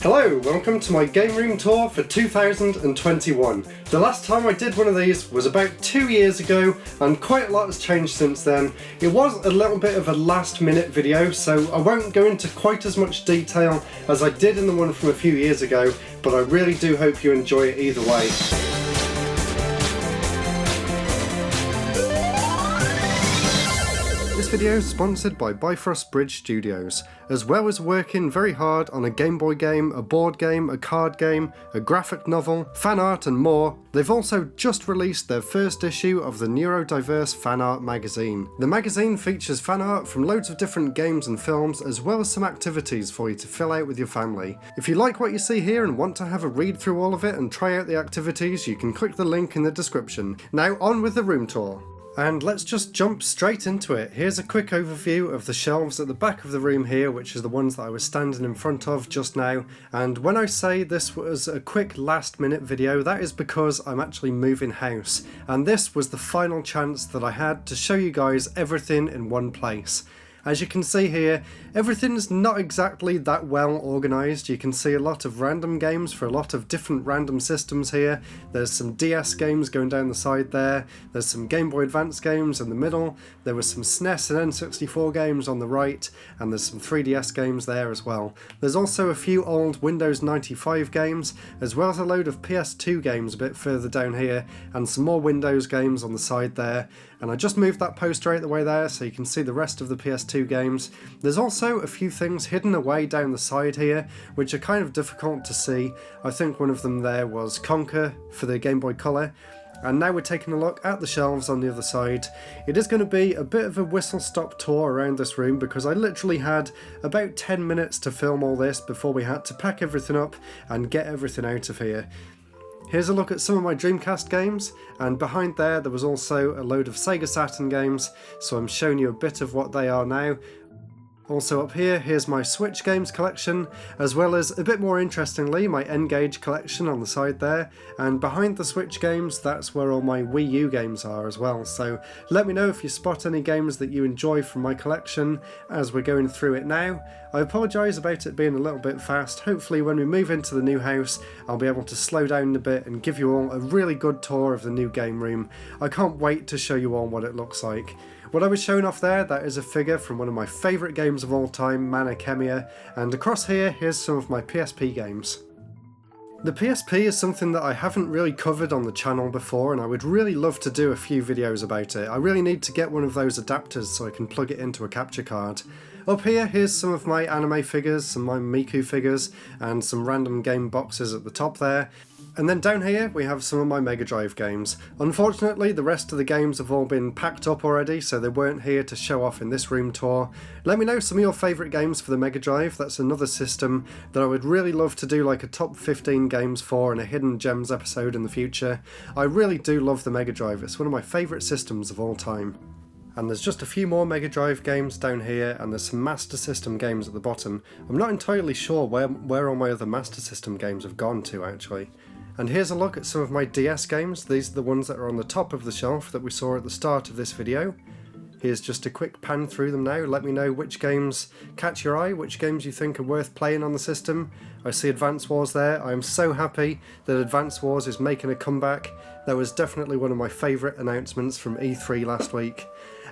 Hello, welcome to my game room tour for 2021. The last time I did one of these was about 2 years ago and quite a lot has changed since then. It was a little bit of a last minute video, so I won't go into quite as much detail as I did in the one from a few years ago, but I really do hope you enjoy it either way. This video is sponsored by Bifrost Bridge Studios. As well as working very hard on a Game Boy game, a board game, a card game, a graphic novel, fan art and more, they've also just released their first issue of the Neurodiverse Fan Art magazine. The magazine features fan art from loads of different games and films, as well as some activities for you to fill out with your family. If you like what you see here and want to have a read through all of it and try out the activities, you can click the link in the description. Now on with the room tour. And let's just jump straight into it. Here's a quick overview of the shelves at the back of the room here, which is the ones that I was standing in front of just now. And when I say this was a quick last minute video, that is because I'm actually moving house. And this was the final chance that I had to show you guys everything in one place. As you can see here, everything's not exactly that well organised. You can see a lot of random games for a lot of different random systems here. There's some DS games going down the side there. There's some Game Boy Advance games in the middle. There was some SNES and N64 games on the right, and there's some 3DS games there as well. There's also a few old Windows 95 games, as well as a load of PS2 games a bit further down here, and some more Windows games on the side there. And I just moved that poster out the way there so you can see the rest of the PS2 games. There's also a few things hidden away down the side here, which are kind of difficult to see. I think one of them there was Conker for the Game Boy Color. And now we're taking a look at the shelves on the other side. It is going to be a bit of a whistle-stop tour around this room because I literally had about 10 minutes to film all this before we had to pack everything up and get everything out of here. Here's a look at some of my Dreamcast games, and behind there was also a load of Sega Saturn games, so I'm showing you a bit of what they are now. Also up here, here's my Switch games collection, as well as, a bit more interestingly, my N-Gage collection on the side there, and behind the Switch games, that's where all my Wii U games are as well, so let me know if you spot any games that you enjoy from my collection as we're going through it now. I apologise about it being a little bit fast. Hopefully when we move into the new house, I'll be able to slow down a bit and give you all a really good tour of the new game room. I can't wait to show you all what it looks like. What I was showing off there, that is a figure from one of my favourite games of all time, Mana Khemia, and across here, here's some of my PSP games. The PSP is something that I haven't really covered on the channel before, and I would really love to do a few videos about it. I really need to get one of those adapters so I can plug it into a capture card. Up here, here's some of my anime figures, some of my Miku figures, and some random game boxes at the top there. And then down here we have some of my Mega Drive games. Unfortunately, the rest of the games have all been packed up already, so they weren't here to show off in this room tour. Let me know some of your favourite games for the Mega Drive. That's another system that I would really love to do like a top 15 games for and a Hidden Gems episode in the future. I really do love the Mega Drive. It's one of my favourite systems of all time. And there's just a few more Mega Drive games down here, and there's some Master System games at the bottom. I'm not entirely sure where all my other Master System games have gone to actually. And here's a look at some of my DS games. These are the ones that are on the top of the shelf that we saw at the start of this video. Here's just a quick pan through them now. Let me know which games catch your eye, which games you think are worth playing on the system. I see Advance Wars there. I am so happy that Advance Wars is making a comeback. That was definitely one of my favourite announcements from E3 last week.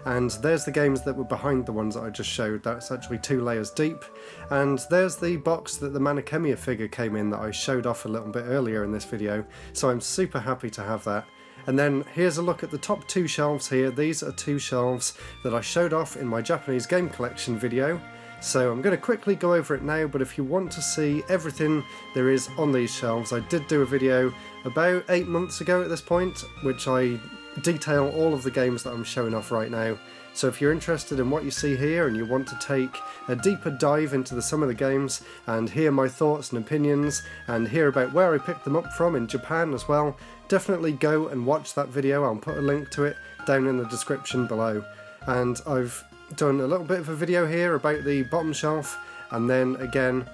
And there's the games that were behind the ones that I just showed. That's actually 2 layers deep. And there's the box that the Mana Khemia figure came in that I showed off a little bit earlier in this video, so I'm super happy to have that. And then here's a look at the top 2 shelves here. These are 2 shelves that I showed off in my Japanese game collection video. So I'm going to quickly go over it now, but if you want to see everything there is on these shelves, I did do a video about 8 months ago at this point, which I detail all of the games that I'm showing off right now. So if you're interested in what you see here and you want to take a deeper dive into some of the games and hear my thoughts and opinions and hear about where I picked them up from in Japan as well, definitely go and watch that video. I'll put a link to it down in the description below. And I've done a little bit of a video here about the bottom shelf, and then again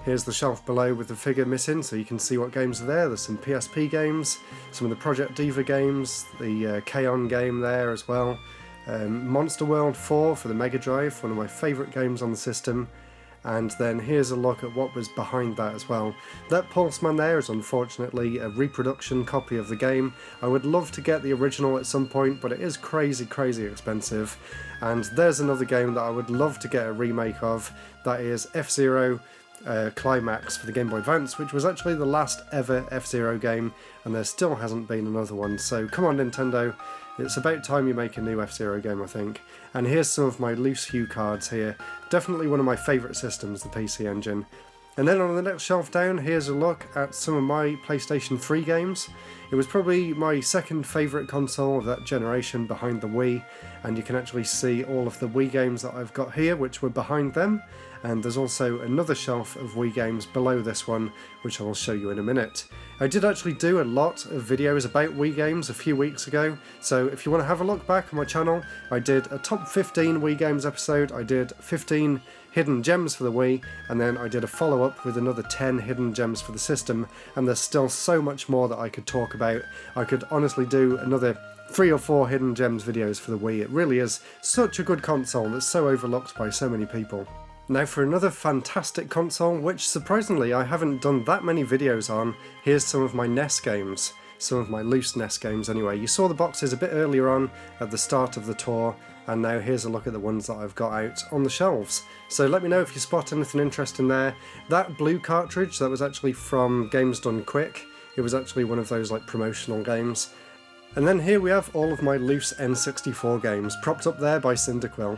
here's the shelf below with the figure missing, so you can see what games are there. There's some PSP games, some of the Project Diva games, the K-On! Game there as well, Monster World 4 for the Mega Drive, one of my favourite games on the system, And then here's a look at what was behind that as well. That Pulseman there is unfortunately a reproduction copy of the game. I would love to get the original at some point, but it is crazy expensive. And there's another game that I would love to get a remake of. That is F-Zero Climax for the Game Boy Advance, which was actually the last ever F-Zero game, and there still hasn't been another one. So come on, Nintendo, it's about time you make a new F-Zero game, I think. And here's some of my loose hue cards here. Definitely one of my favourite systems, the PC Engine. And then on the next shelf down, here's a look at some of my PlayStation 3 games. It was probably my second favourite console of that generation behind the Wii, and you can actually see all of the Wii games that I've got here, which were behind them. And there's also another shelf of Wii games below this one, which I'll show you in a minute. I did actually do a lot of videos about Wii games a few weeks ago, so if you want to have a look back on my channel, I did a top 15 Wii games episode, I did 15 hidden gems for the Wii, and then I did a follow-up with another 10 hidden gems for the system, and there's still so much more that I could talk about. I could honestly do another 3 or 4 hidden gems videos for the Wii. It really is such a good console that's so overlooked by so many people. Now for another fantastic console, which surprisingly I haven't done that many videos on, here's some of my NES games. Some of my loose NES games anyway. You saw the boxes a bit earlier on at the start of the tour, and now here's a look at the ones that I've got out on the shelves. So let me know if you spot anything interesting there. That blue cartridge, that was actually from Games Done Quick. It was actually one of those like promotional games. And then here we have all of my loose N64 games, propped up there by Cyndaquil.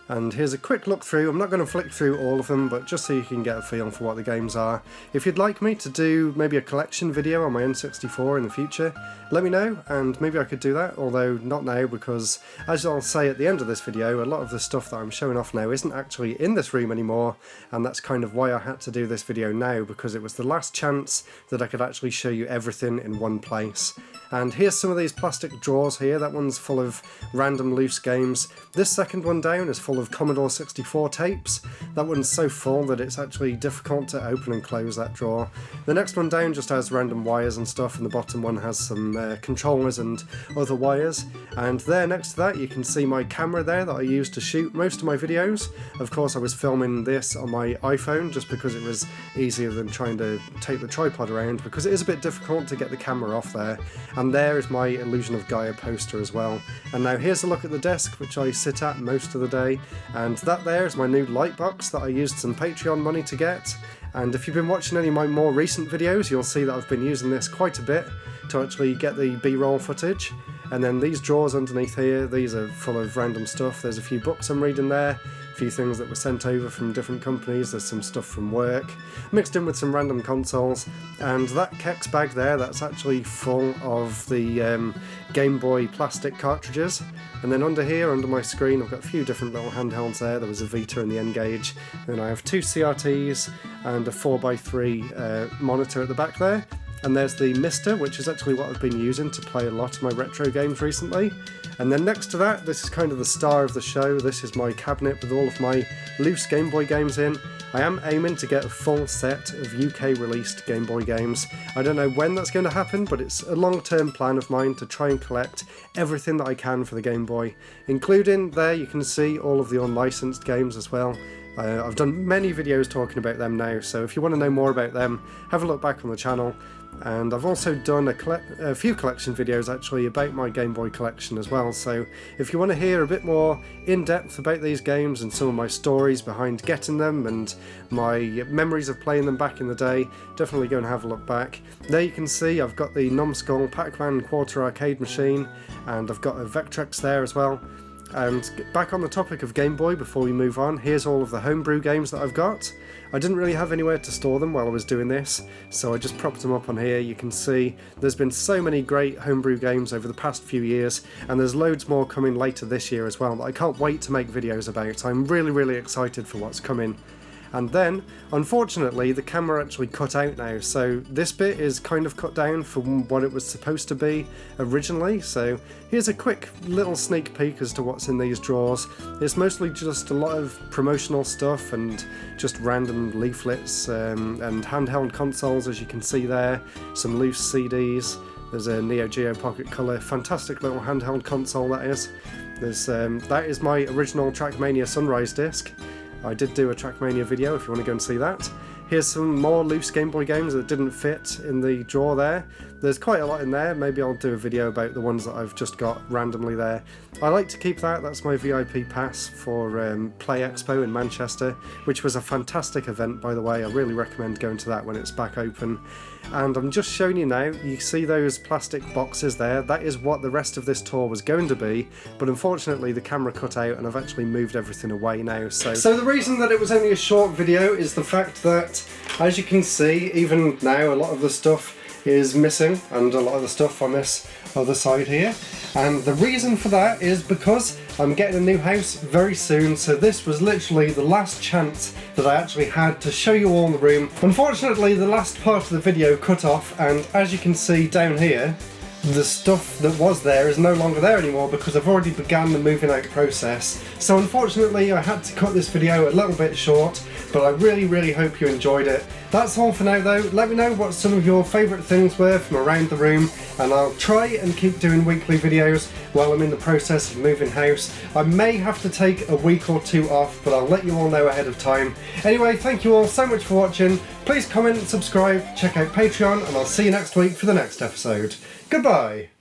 And here's a quick look through. I'm not going to flick through all of them, but just so you can get a feel for what the games are. If you'd like me to do maybe a collection video on my N64 in the future, let me know, and maybe I could do that, although not now, because as I'll say at the end of this video, a lot of the stuff that I'm showing off now isn't actually in this room anymore, and that's kind of why I had to do this video now, because it was the last chance that I could actually show you everything in one place. And here's some of these plastic drawers here. That one's full of random loose games. This second one down is full of Commodore 64 tapes. That one's so full that it's actually difficult to open and close that drawer. The next one down just has random wires and stuff, and the bottom one has some controllers and other wires. And there next to that you can see my camera there that I use to shoot most of my videos. Of course I was filming this on my iPhone just because it was easier than trying to take the tripod around, because it is a bit difficult to get the camera off there. And there is my Illusion of Gaia poster as well. And now here's a look at the desk which I sit at most of the day, and that there is my new light box that I used some Patreon money to get. And if you've been watching any of my more recent videos, you'll see that I've been using this quite a bit to actually get the B-roll footage. And then these drawers underneath here, these are full of random stuff. There's a few books I'm reading there, a few things that were sent over from different companies, there's some stuff from work, mixed in with some random consoles. And that Kex bag there, that's actually full of the Game Boy plastic cartridges. And then under here, under my screen, I've got a few different little handhelds there. There was a Vita and the N-Gage. Then I have 2 CRTs and a 4x3 monitor at the back there. And there's the Mister, which is actually what I've been using to play a lot of my retro games recently. And then next to that, this is kind of the star of the show. This is my cabinet with all of my loose Game Boy games in. I am aiming to get a full set of UK released Game Boy games. I don't know when that's going to happen, but it's a long-term plan of mine to try and collect everything that I can for the Game Boy, including there you can see all of the unlicensed games as well. I've done many videos talking about them now, so if you want to know more about them, have a look back on the channel. And I've also done a few collection videos actually about my Game Boy collection as well, so if you want to hear a bit more in-depth about these games and some of my stories behind getting them and my memories of playing them back in the day, definitely go and have a look back. There you can see I've got the Numskull Pac-Man Quarter Arcade machine, and I've got a Vectrex there as well. And back on the topic of Game Boy before we move on, here's all of the homebrew games that I've got. I didn't really have anywhere to store them while I was doing this, so I just propped them up on here. You can see there's been so many great homebrew games over the past few years, and there's loads more coming later this year as well that I can't wait to make videos about. I'm really excited for what's coming. And then, unfortunately, the camera actually cut out now, so this bit is kind of cut down from what it was supposed to be originally. So here's a quick little sneak peek as to what's in these drawers. It's mostly just a lot of promotional stuff and just random leaflets and handheld consoles, as you can see there, some loose CDs. There's a Neo Geo Pocket Color, fantastic little handheld console that is. That is my original Trackmania Sunrise disc. I did do a Trackmania video if you want to go and see that. Here's some more loose Game Boy games that didn't fit in the drawer there. There's quite a lot in there. Maybe I'll do a video about the ones that I've just got randomly there. I like to keep that. That's my VIP pass for Play Expo in Manchester, which was a fantastic event, by the way. I really recommend going to that when it's back open. And I'm just showing you now, you see those plastic boxes there? That is what the rest of this tour was going to be, but unfortunately the camera cut out and I've actually moved everything away now. So the reason that it was only a short video is the fact that, as you can see, even now a lot of the stuff is missing and a lot of the stuff on this other side here. And the reason for that is because I'm getting a new house very soon, so this was literally the last chance that I actually had to show you all the room. Unfortunately, the last part of the video cut off, and as you can see down here, the stuff that was there is no longer there anymore because I've already begun the moving out process. So unfortunately I had to cut this video a little bit short, but I really hope you enjoyed it. That's all for now though. Let me know what some of your favourite things were from around the room, and I'll try and keep doing weekly videos while I'm in the process of moving house. I may have to take a week or two off, but I'll let you all know ahead of time. Anyway, thank you all so much for watching. Please comment, subscribe, check out Patreon, and I'll see you next week for the next episode. Goodbye!